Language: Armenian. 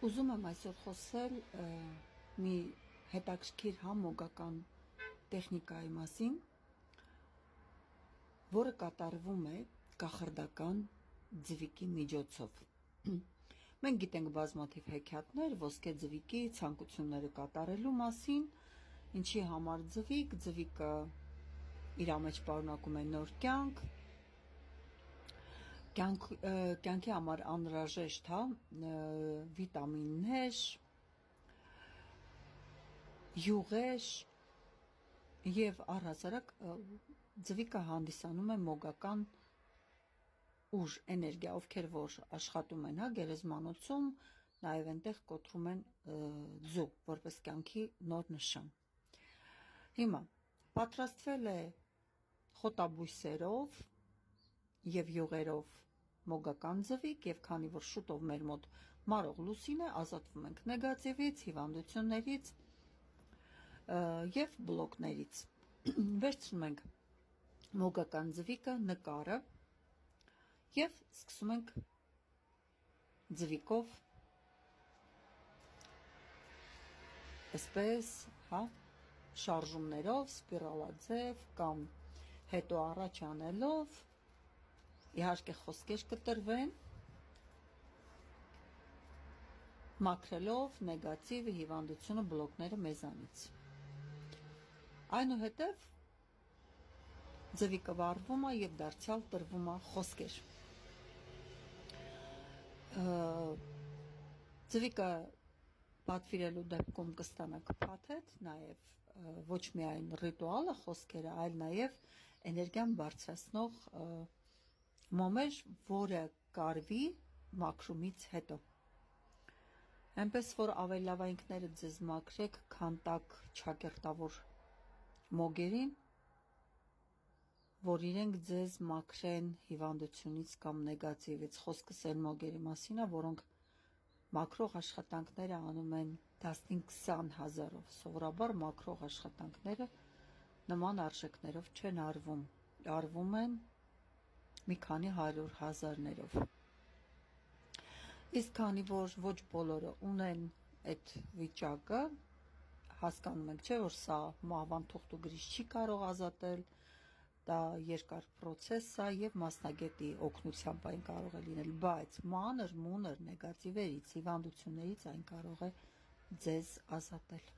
Ուզում եմ այսօր խոսել մի հետաքրքիր համոգական տեխնիկայի մասին, որը կատարվում է կախարդական ձվիկի միջոցով։ Մենք գիտենք բազմաթիվ հեքիաթներ ոսկե ձվիկի ցանկությունները կատարելու մասին, ինչի համար ձվիկը իր մեջ պարունակում է նոր կյանքի համար անհրաժեշտ վիտամիններ, յուղեր եւ առհասարակ ձվիկը հանդիսանում է մոգական ուժ, էներգիա, ովքեր որ աշխատում են գերեզմանոցում, նաեւ այնտեղ կոտրում են ձու, որպես կյանքի նոր նշան։ Հիմա պատրաստվել է խոտաբույսերով եւ յուղերով մոգական ձվիկ, եւ քանի որ շուտով մեր մոտ մարող լուսին է, ազատվում ենք նեգատիվից, հիվանդություններից եւ բլոկներից։ Վերցնում ենք մոգական ձվիկը, նկարը եւ սկսում ենք ձվիկով այսպես, շարժումներով, սպիրալաձև կամ հետո առաջ անելով, իհարկե խոսքեր կտրվեն, մաքրելով նեգատիվը, հիվանդությունը, բլոկները մեզանից։ Այնուհետև ձվիկը վառվում է եւ դարձյալ տրվում է խոսքեր։ Ձվիկը պատվիրելու դեպքում կստանաք փաթեթ, նաեւ ոչ միայն ռիտուալը, խոսքերը, այլ նաեւ էներգիան բարձրացնող մոմեր, որը կարվի մաքրումից հետո։ Այնպես որ ավելի լավ է ինքներդ ձեզ մաքրեք, քան տաք չակերտավոր մոգերին, որ իրենք ձեզ մաքրեն հիվանդությունից կամ նեգատիվից։ Խոսքս այն մոգերի մասին է, որոնք մաքրող աշխատանքները անում են 15-20 հազարով։ Սովորաբար մաքրող աշխատանքները նման արժեքներով չեն արվում են մի քանի 100,000-ներով։ Իսկ քանի որ ոչ բոլորը ունեն այդ վիճակը, հասկանում ենք, չէ, որ սա մահվան թուղթ ու գրիչ չի կարող ազատել, դա երկար պրոցես է եւ մասնագետի օգնությամբ այն կարող է լինել, բայց մանր մունր նեգատիվերից, հիվանդություններից այն կարող է ձեզ ազատել։